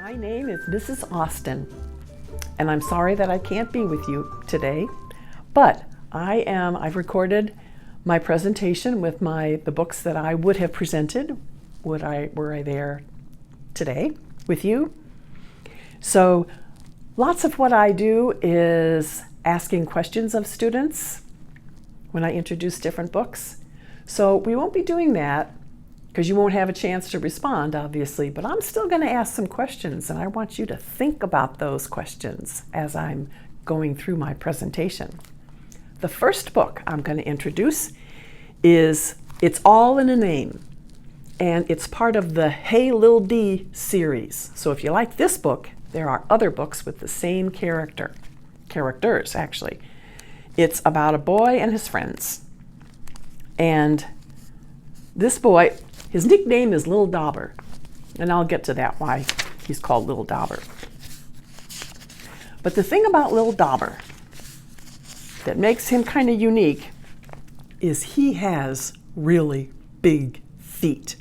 My name is Mrs. Austin, and I'm sorry that I can't be with you today, but I've recorded my presentation with the books that I would have presented were I there today with you. So lots of what I do is asking questions of students when I introduce different books. So we won't be doing that because you won't have a chance to respond, obviously, but I'm still going to ask some questions, and I want you to think about those questions as I'm going through my presentation. The first book I'm going to introduce is It's All in a Name, and it's part of the Hey Lil D series. So if you like this book, there are other books with the same characters actually. It's about a boy and his friends. And this boy, his nickname is Lil Dauber, and I'll get to that, why he's called Lil Dauber. But the thing about Lil Dauber that makes him kind of unique is he has really big feet.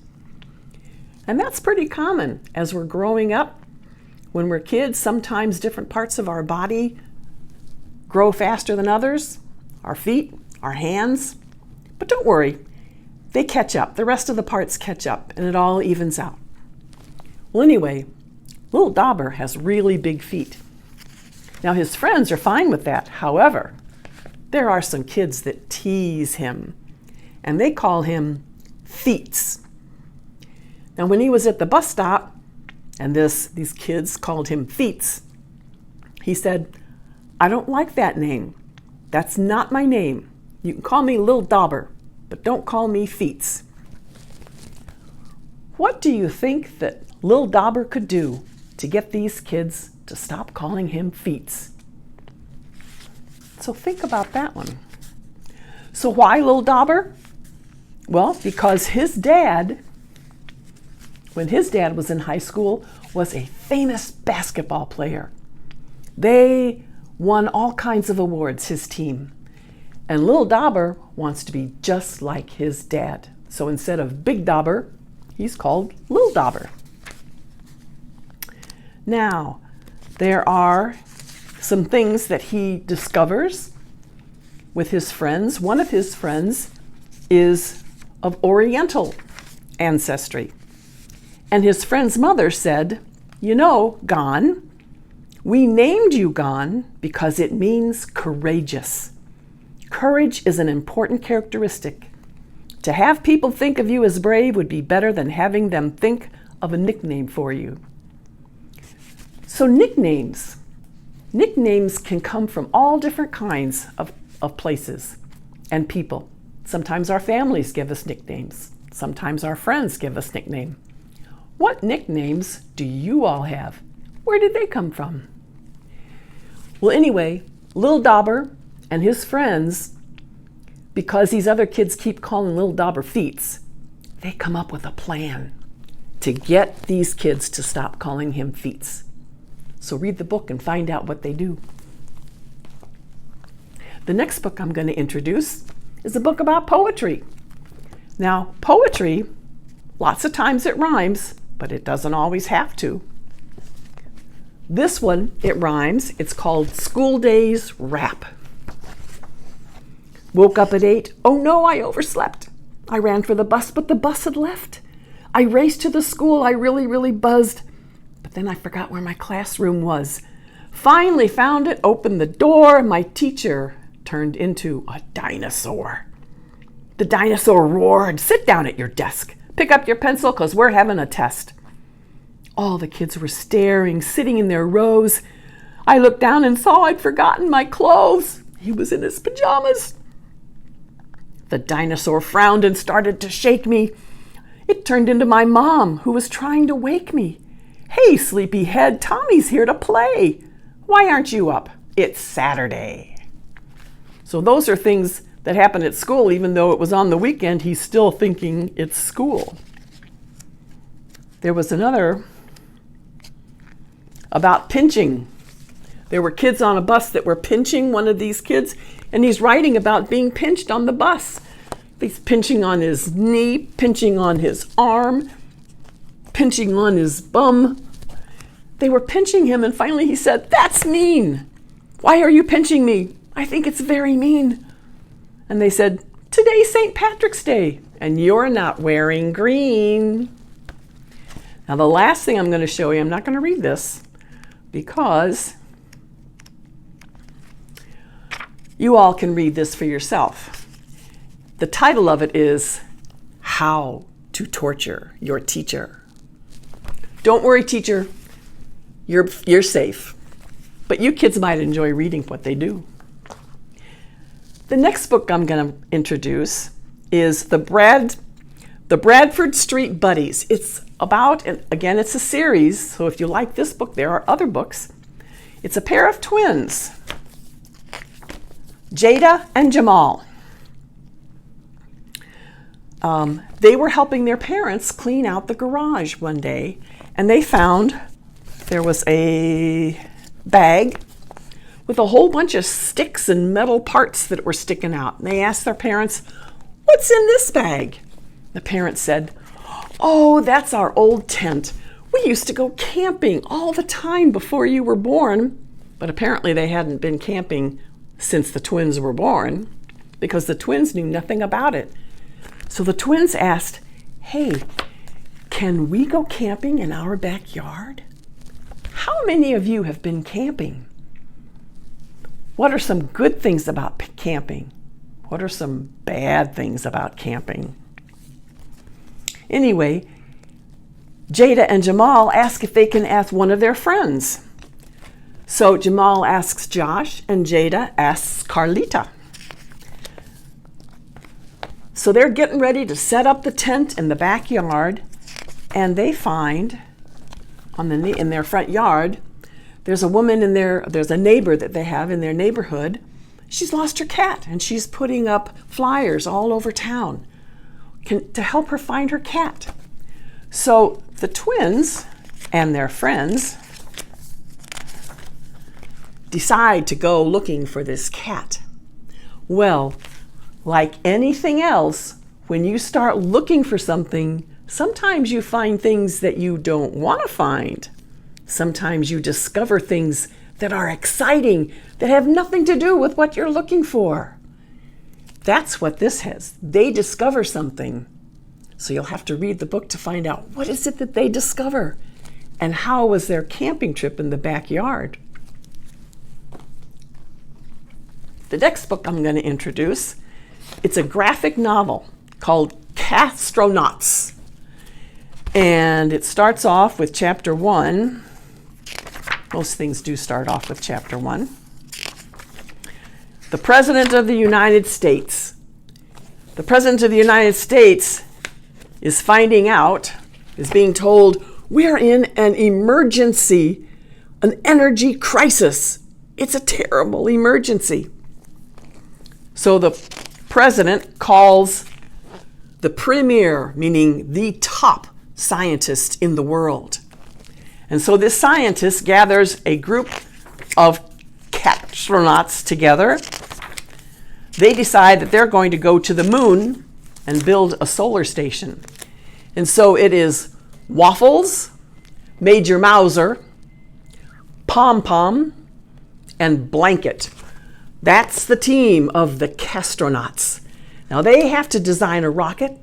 And that's pretty common as we're growing up. When we're kids, sometimes different parts of our body grow faster than others, our feet, our hands. But don't worry, they catch up. The rest of the parts catch up, and it all evens out. Well, anyway, Lil Dauber has really big feet. Now, his friends are fine with that. However, there are some kids that tease him, and they call him Feets. Now, when he was at the bus stop, and these kids called him Feets, he said, "I don't like that name. That's not my name. You can call me Lil Dauber, but don't call me Feets." What do you think that Lil Dauber could do to get these kids to stop calling him Feets? So think about that one. So why Lil Dauber? Well, because his dad, when his dad was in high school, was a famous basketball player. They won all kinds of awards, his team. And Lil Dauber wants to be just like his dad. So instead of Big Dauber, he's called Lil Dauber. Now, there are some things that he discovers with his friends. One of his friends is of Oriental ancestry. And his friend's mother said, "You know, Gon, we named you Gon because it means courageous. Courage is an important characteristic. To have people think of you as brave would be better than having them think of a nickname for you." So nicknames can come from all different kinds of places and people. Sometimes our families give us nicknames. Sometimes our friends give us nicknames. What nicknames do you all have? Where did they come from? Well, anyway, Lil Dauber and his friends, because these other kids keep calling Lil Dauber Feets, they come up with a plan to get these kids to stop calling him Feets. So read the book and find out what they do. The next book I'm going to introduce is a book about poetry. Now, poetry, lots of times it rhymes, but it doesn't always have to. This one, it rhymes. It's called School Days Rap. Woke up at 8. Oh no, I overslept. I ran for the bus, but the bus had left. I raced to the school. I really buzzed. But then I forgot where my classroom was. Finally found it, opened the door. My teacher turned into a dinosaur. The dinosaur roared, "Sit down at your desk. Pick up your pencil, 'cause we're having a test." All the kids were staring, sitting in their rows. I looked down and saw I'd forgotten my clothes. He was in his pajamas. The dinosaur frowned and started to shake me. It turned into my mom, who was trying to wake me. "Hey, sleepyhead, Tommy's here to play. Why aren't you up? It's Saturday." So those are things that happen at school. Even though it was on the weekend, he's still thinking it's school. There was another about pinching. There were kids on a bus that were pinching one of these kids, and he's writing about being pinched on the bus. He's pinching on his knee, pinching on his arm, pinching on his bum. They were pinching him, and finally he said, "That's mean. Why are you pinching me? I think it's very mean." And they said, "Today's St. Patrick's Day, and you're not wearing green." Now the last thing I'm going to show you, I'm not going to read this because you all can read this for yourself. The title of it is How to Torture Your Teacher. Don't worry, teacher, you're safe. But you kids might enjoy reading what they do. The next book I'm going to introduce is the Bradford Street Buddies. It's about, and again, it's a series, so if you like this book, there are other books. It's a pair of twins, Jada and Jamal. They were helping their parents clean out the garage one day, and they found there was a bag with a whole bunch of sticks and metal parts that were sticking out. And they asked their parents, "What's in this bag?" The parents said, "Oh, that's our old tent. We used to go camping all the time before you were born." But apparently they hadn't been camping since the twins were born, because the twins knew nothing about it. So the twins asked, "Hey, can we go camping in our backyard?" How many of you have been camping? What are some good things about camping? What are some bad things about camping? Anyway, Jada and Jamal ask if they can ask one of their friends. So Jamal asks Josh, and Jada asks Carlita. So they're getting ready to set up the tent in the backyard, and they find in their front yard, there's a woman there's a neighbor that they have in their neighborhood. She's lost her cat, and she's putting up flyers all over town to help her find her cat. So the twins and their friends decide to go looking for this cat. Well, like anything else, when you start looking for something, sometimes you find things that you don't want to find. Sometimes you discover things that are exciting, that have nothing to do with what you're looking for. That's what this has. They discover something. So you'll have to read the book to find out what is it that they discover, and how was their camping trip in the backyard. The next book I'm going to introduce, it's a graphic novel called Catstronauts. And it starts off with chapter 1. Most things do start off with chapter 1. The President of the United States. The President of the United States is being told, we're in an emergency, an energy crisis. It's a terrible emergency. So the president calls the premier, meaning the top scientist in the world. And so this scientist gathers a group of catstronauts together. They decide that they're going to go to the moon and build a solar station. And so it is Waffles, Major Mauser, Pom Pom, and Blanket. That's the team of the Catstronauts. Now they have to design a rocket,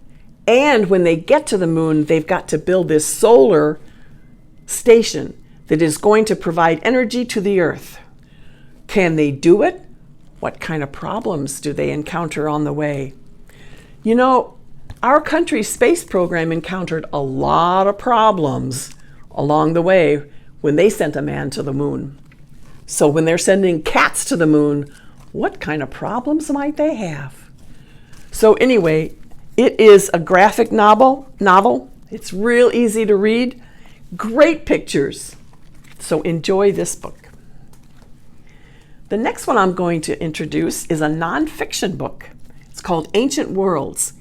and when they get to the moon, they've got to build this solar station that is going to provide energy to the Earth. Can they do it? What kind of problems do they encounter on the way? You know, our country's space program encountered a lot of problems along the way when they sent a man to the moon. So when they're sending cats to the moon, what kind of problems might they have? So anyway, it is a graphic novel. It's real easy to read. Great pictures. So enjoy this book. The next one I'm going to introduce is a nonfiction book. It's called Ancient Worlds.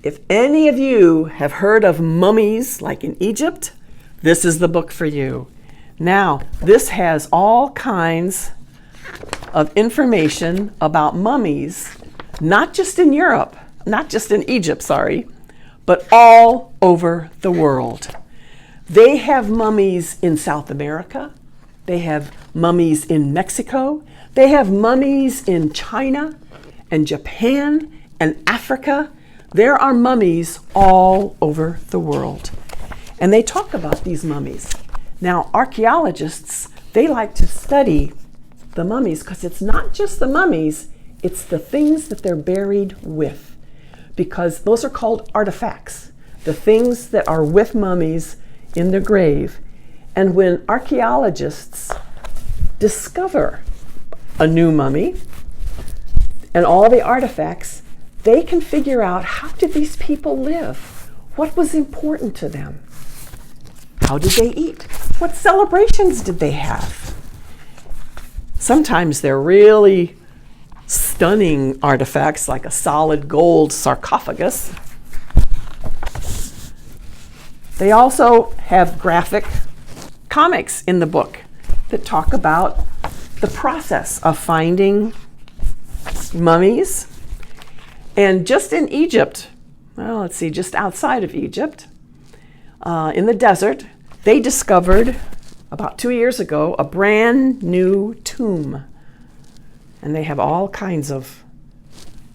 If any of you have heard of mummies like in Egypt, this is the book for you. Now, this has all kinds of information about mummies, not just in Egypt, but all over the world. They have mummies in South America. They have mummies in Mexico. They have mummies in China and Japan and Africa. There are mummies all over the world. And they talk about these mummies. Now, archaeologists, they like to study the mummies because it's not just the mummies, it's the things that they're buried with. Because those are called artifacts, the things that are with mummies in the grave. And when archaeologists discover a new mummy and all the artifacts, they can figure out, how did these people live? What was important to them? How did they eat? What celebrations did they have? Sometimes they're really stunning artifacts, like a solid gold sarcophagus. They also have graphic comics in the book that talk about the process of finding mummies. And just in Egypt, well, let's see, just outside of Egypt, in the desert, they discovered about 2 years ago a brand new tomb. And they have all kinds of,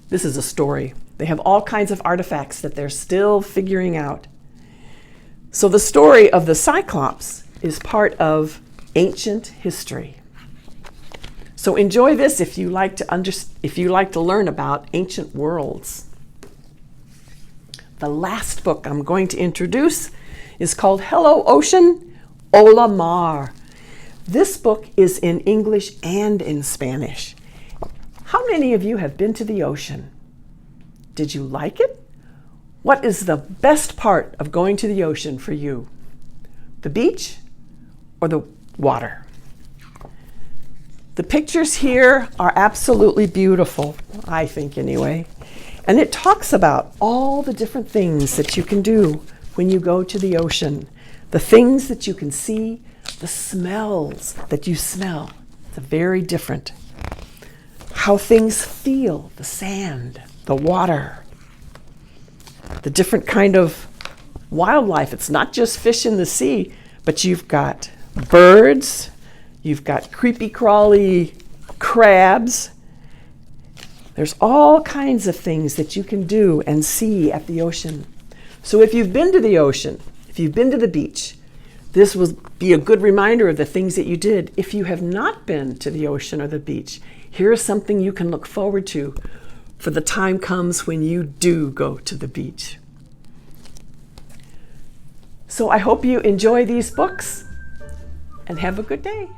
this is a story, they have all kinds of artifacts that they're still figuring out. So the story of the Cyclops is part of ancient history. So enjoy this if you like to learn about ancient worlds. The last book I'm going to introduce is called Hello Ocean, Hola Mar. This book is in English and in Spanish. How many of you have been to the ocean? Did you like it? What is the best part of going to the ocean for you? The beach or the water? The pictures here are absolutely beautiful, I think anyway. And it talks about all the different things that you can do when you go to the ocean. The things that you can see, the smells that you smell. It's very different. How things feel, the sand, the water, the different kind of wildlife. It's not just fish in the sea, but you've got birds, you've got creepy crawly crabs. There's all kinds of things that you can do and see at the ocean. So if you've been to the ocean, if you've been to the beach, this will be a good reminder of the things that you did. If you have not been to the ocean or the beach, here's something you can look forward to for the time comes when you do go to the beach. So I hope you enjoy these books and have a good day.